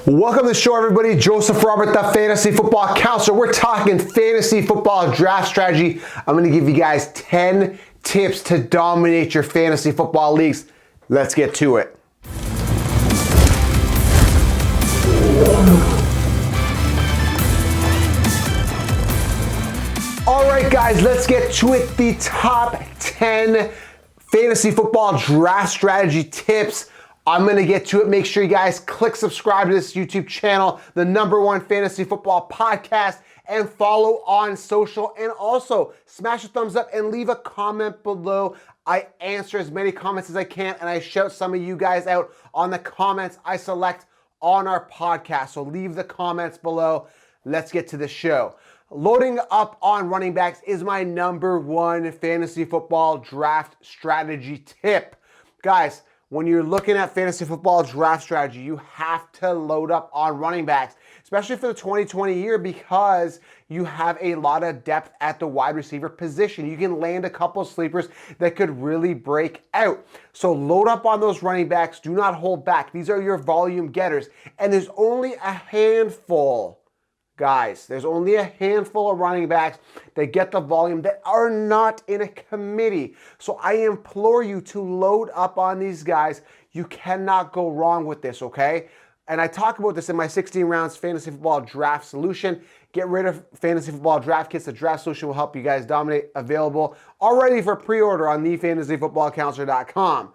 Welcome to the show, everybody. Joseph Robert, the Fantasy Football Counselor. We're talking fantasy football draft strategy. I'm going to give you guys 10 tips to dominate your fantasy football leagues. Let's get to it. All right, guys, let's get to it. The top 10 fantasy football draft strategy tips. I'm going to get to it. Make sure you guys click subscribe to this YouTube channel, the #1 fantasy football podcast, and follow on social. And also smash a thumbs up and leave a comment below. I answer as many comments as I can, and I shout some of you guys out on the comments I select on our podcast. So leave the comments below. Let's get to the show. Loading up on running backs is my #1 fantasy football draft strategy tip. Guys, when you're looking at fantasy football draft strategy, you have to load up on running backs, especially for the 2020 year, because you have a lot of depth at the wide receiver position. You can land a couple of sleepers that could really break out. So load up on those running backs. Do not hold back. These are your volume getters. And there's only a handful, guys, there's only a handful of running backs that get the volume that are not in a committee. So I implore you to load up on these guys. You cannot go wrong with this, okay? And I talk about this in my 16 rounds fantasy football draft solution. Get rid of fantasy football draft kits. The draft solution will help you guys dominate. Available already for pre-order on thefantasyfootballcounselor.com.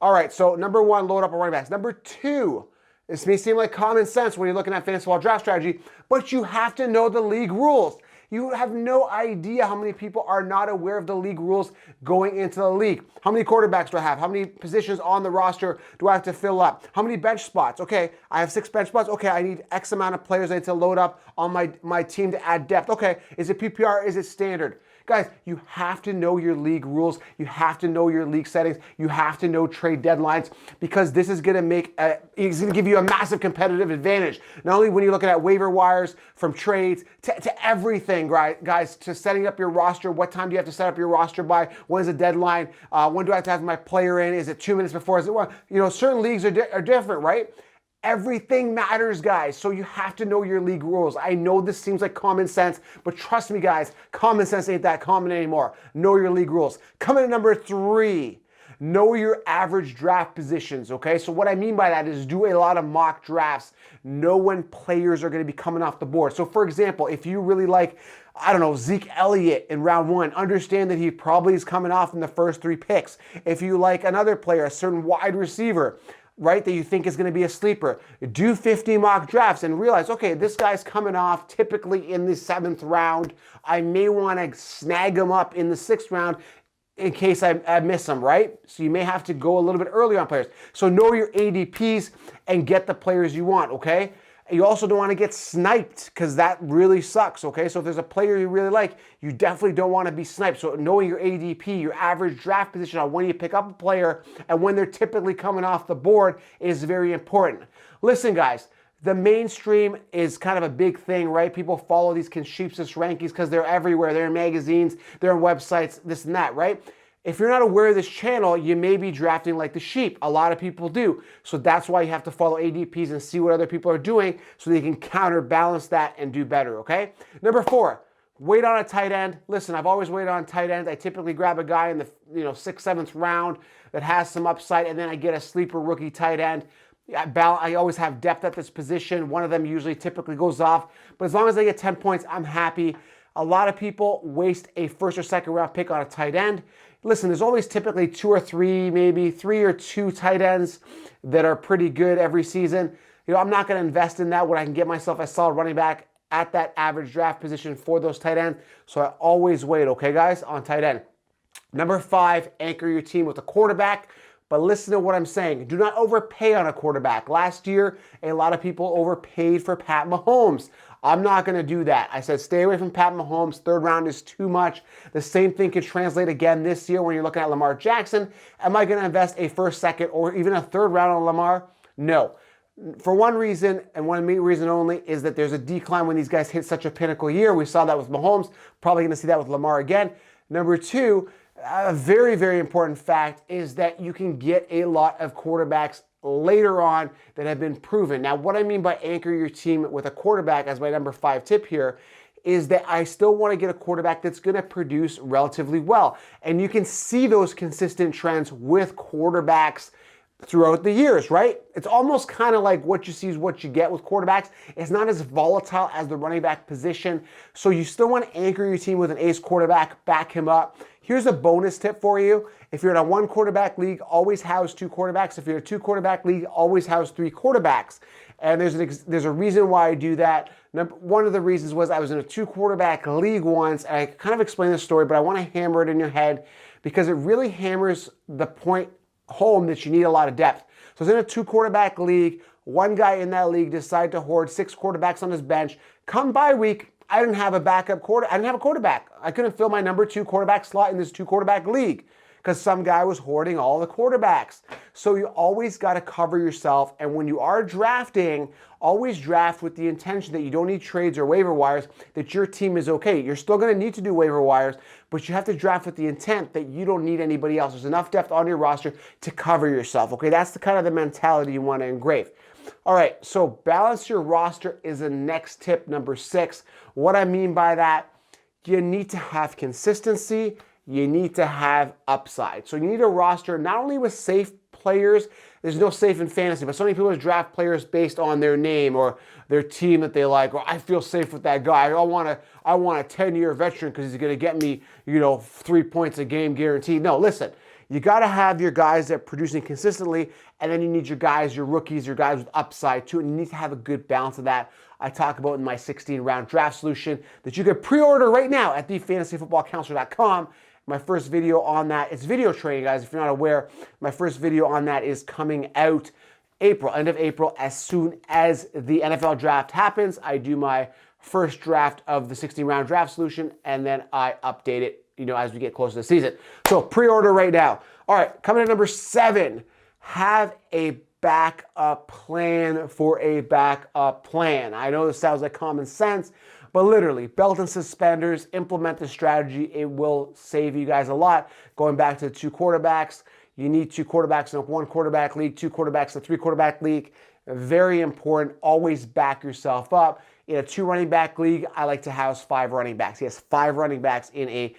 All right, so #1, load up on running backs. #2, this may seem like common sense when you're looking at fantasy football draft strategy, but you have to know the league rules. You have no idea how many people are not aware of the league rules going into the league. How many quarterbacks do I have? How many positions on the roster do I have to fill up? How many bench spots? Okay, I have 6 bench spots. Okay, I need X amount of players I need to load up on my team to add depth. Okay, is it PPR? Is it standard? Guys, you have to know your league rules. You have to know your league settings. You have to know trade deadlines, because this is going to give you a massive competitive advantage. Not only when you're looking at waiver wires, from trades to everything, right, guys, to setting up your roster. What time do you have to set up your roster by? When is the deadline? When do I have to have my player in? Is it 2 minutes before? Is it one? You know, certain leagues are different, right? Everything matters, guys, so you have to know your league rules. I know this seems like common sense, but trust me, guys, common sense ain't that common anymore. Know your league rules. Coming at #3, know your average draft positions, okay? So what I mean by that is do a lot of mock drafts. Know when players are going to be coming off the board. So, for example, if you really like, I don't know, Zeke Elliott in round 1, understand that he probably is coming off in the first 3 picks. If you like another player, a certain wide receiver, right, that you think is going to be a sleeper, do 50 mock drafts and realize, okay, this guy's coming off typically in the 7th round. I may want to snag him up in the 6th round in case I miss him, right? So you may have to go a little bit earlier on players. So know your ADPs and get the players you want, okay? You also don't want to get sniped, because that really sucks, okay? So if there's a player you really like, you definitely don't want to be sniped. So knowing your ADP, your average draft position on when you pick up a player and when they're typically coming off the board is very important. Listen, guys, the mainstream is kind of a big thing, right? People follow these consensus rankings because they're everywhere. They're in magazines, they're on websites, this and that, right? If you're not aware of this channel, you may be drafting like the sheep. A lot of people do. So that's why you have to follow ADPs and see what other people are doing so they can counterbalance that and do better, okay? #4, wait on a tight end. Listen, I've always waited on tight ends. I typically grab a guy in the 6th, 7th round that has some upside, and then I get a sleeper rookie tight end. I always have depth at this position. One of them usually typically goes off. But as long as I get 10 points, I'm happy. A lot of people waste a 1st or 2nd round pick on a tight end. Listen, there's always typically 2 or 3, maybe 3 or 2 tight ends that are pretty good every season. You know, I'm not going to invest in that when I can get myself a solid running back at that average draft position for those tight ends. So I always wait, okay, guys, on tight end. #5, anchor your team with a quarterback. But listen to what I'm saying. Do not overpay on a quarterback. Last year, a lot of people overpaid for Pat Mahomes. I'm not going to do that. I said stay away from Pat Mahomes. 3rd round is too much. The same thing could translate again this year when you're looking at Lamar Jackson. Am I going to invest a 1st, 2nd, or even a 3rd round on Lamar? No. For one reason, and one main reason only, is that there's a decline when these guys hit such a pinnacle year. We saw that with Mahomes. Probably going to see that with Lamar again. #2, a very, very important fact is that you can get a lot of quarterbacks later on that have been proven. Now, what I mean by anchor your team with a quarterback as my number 5 tip here is that I still want to get a quarterback that's going to produce relatively well. And you can see those consistent trends with quarterbacks throughout the years, right? It's almost kind of like what you see is what you get with quarterbacks. It's not as volatile as the running back position. So you still want to anchor your team with an ace quarterback, back him up. Here's a bonus tip for you. If you're in a 1 quarterback league, always house 2 quarterbacks. If you're in a 2 quarterback league, always house 3 quarterbacks. And there's a reason why I do that. One of the reasons was I was in a 2 quarterback league once, and I kind of explained the story, but I want to hammer it in your head because it really hammers the point home that you need a lot of depth. So I was in a 2 quarterback league. One guy in that league decided to hoard 6 quarterbacks on his bench. Come bye week, I didn't have a backup quarterback. I didn't have a quarterback. I couldn't fill my number 2 quarterback slot in this 2 quarterback league because some guy was hoarding all the quarterbacks. So you always got to cover yourself. And when you are drafting, always draft with the intention that you don't need trades or waiver wires, that your team is okay. You're still going to need to do waiver wires, but you have to draft with the intent that you don't need anybody else. There's enough depth on your roster to cover yourself. Okay, that's the kind of the mentality you want to engrave. All right, so balance your roster is the next tip, number 6. What I mean by that, you need to have consistency. You need to have upside. So you need a roster not only with safe players, there's no safe in fantasy, but so many people draft players based on their name or their team that they like, or I feel safe with that guy. I want a 10-year veteran because he's going to get me, 3 points a game guaranteed. No, listen, you got to have your guys that are producing consistently, and then you need your guys, your rookies, your guys with upside too, and you need to have a good balance of that. I talk about in my 16-round draft solution that you can pre-order right now at thefantasyfootballcounselor.com. My first video on that, it's video training, guys. If you're not aware, my first video on that is coming out end of April. As soon as the NFL draft happens, I do my first draft of the 16-round draft solution, and then I update it, as we get closer to the season. So pre-order right now. All right, coming to number 7, have a backup plan for a backup plan. I know this sounds like common sense, but literally, belt and suspenders, implement the strategy. It will save you guys a lot. Going back to the 2 quarterbacks, you need 2 quarterbacks in a 1 quarterback league, 2 quarterbacks in a 3 quarterback league. Very important. Always back yourself up. In a 2 running back league, I like to house 5 running backs. Yes, 5 running backs in a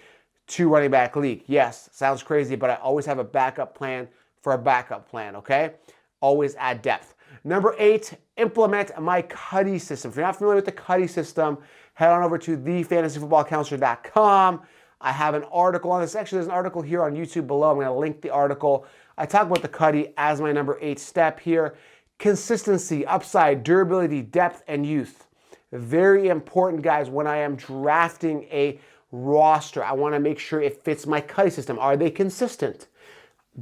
2 running back league. Yes, sounds crazy, but I always have a backup plan for a backup plan, okay? Always add depth. Number 8, implement my CUDDY system. If you're not familiar with the CUDDY system, head on over to thefantasyfootballcounselor.com. I have an article on this. Actually, there's an article here on YouTube below. I'm going to link the article. I talk about the CUDDY as my number 8 step here. Consistency, upside, durability, depth, and youth. Very important, guys, when I am drafting a roster. I want to make sure it fits my CUDDY system. Are they consistent?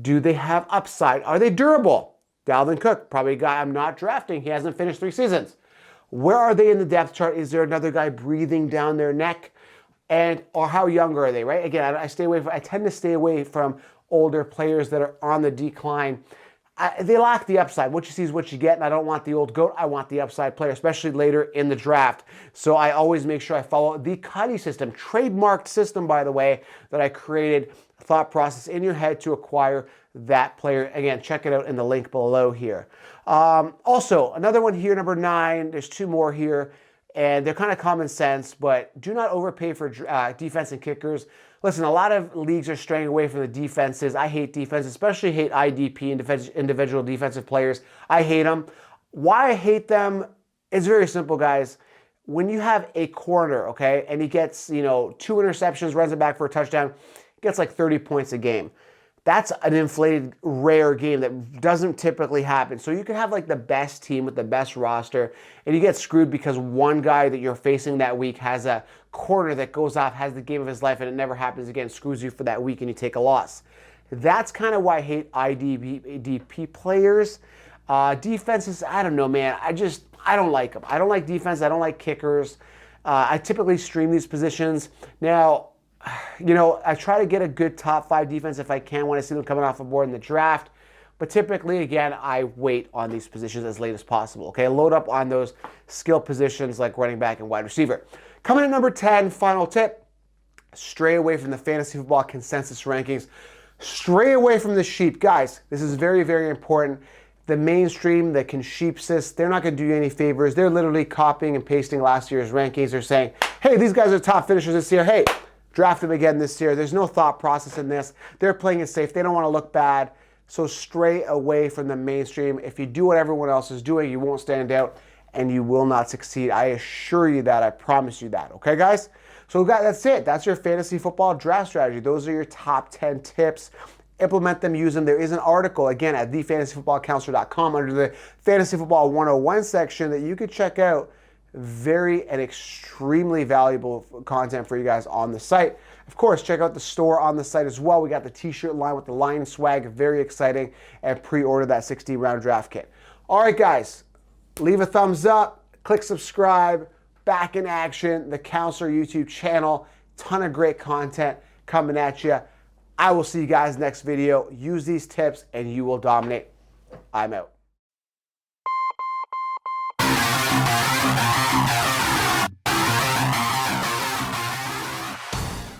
Do they have upside? Are they durable? Dalvin Cook, probably a guy I'm not drafting. He hasn't finished 3 seasons. Where are they in the depth chart? Is there another guy breathing down their neck? Or how young are they, right? Again, I tend to stay away from older players that are on the decline. They lack the upside. What you see is what you get, and I don't want the old goat. I want the upside player, especially later in the draft. So I always make sure I follow the CUDDY system, trademarked system, by the way, that I created, thought process in your head to acquire that player. Again, check it out in the link below here. Also, another one here, number 9. There's 2 more here, and they're kind of common sense, but do not overpay for defense and kickers. Listen, a lot of leagues are straying away from the defenses. I hate defense, especially hate IDP, individual defensive players. I hate them. Why I hate them is very simple, guys. When you have a corner, okay, and he gets, 2 interceptions, runs it back for a touchdown, gets like 30 points a game. That's an inflated, rare game that doesn't typically happen. So you can have like the best team with the best roster, and you get screwed because one guy that you're facing that week has a corner that goes off, has the game of his life, and it never happens again, screws you for that week, and you take a loss. That's kind of why I hate IDP players. Defenses, I don't know, man. I don't like them. I don't like defense. I don't like kickers. I typically stream these positions. Now, I try to get a good top 5 defense if I can when I see them coming off the board in the draft. But typically, again, I wait on these positions as late as possible. Okay, load up on those skill positions like running back and wide receiver. Coming at number 10, final tip, stray away from the fantasy football consensus rankings. Stray away from the sheep. Guys, this is very, very important. The mainstream, the Concheapsis, they're not going to do you any favors. They're literally copying and pasting last year's rankings. They're saying, hey, these guys are top finishers this year. Hey, draft them again this year. There's no thought process in this. They're playing it safe. They don't want to look bad. So stray away from the mainstream. If you do what everyone else is doing, you won't stand out and you will not succeed. I assure you that. I promise you that. Okay, guys? So that's it. That's your fantasy football draft strategy. Those are your top 10 tips. Implement them, use them. There is an article, again, at thefantasyfootballcounselor.com under the Fantasy Football 101 section that you could check out. Very and extremely valuable content for you guys on the site. Of course, check out the store on the site as well. We got the t-shirt line with the Lion swag, very exciting, and pre-order that 16-round draft kit. All right, guys, leave a thumbs up, click subscribe, back in action, the Counselor YouTube channel, ton of great content coming at you. I will see you guys next video. Use these tips and you will dominate. I'm out.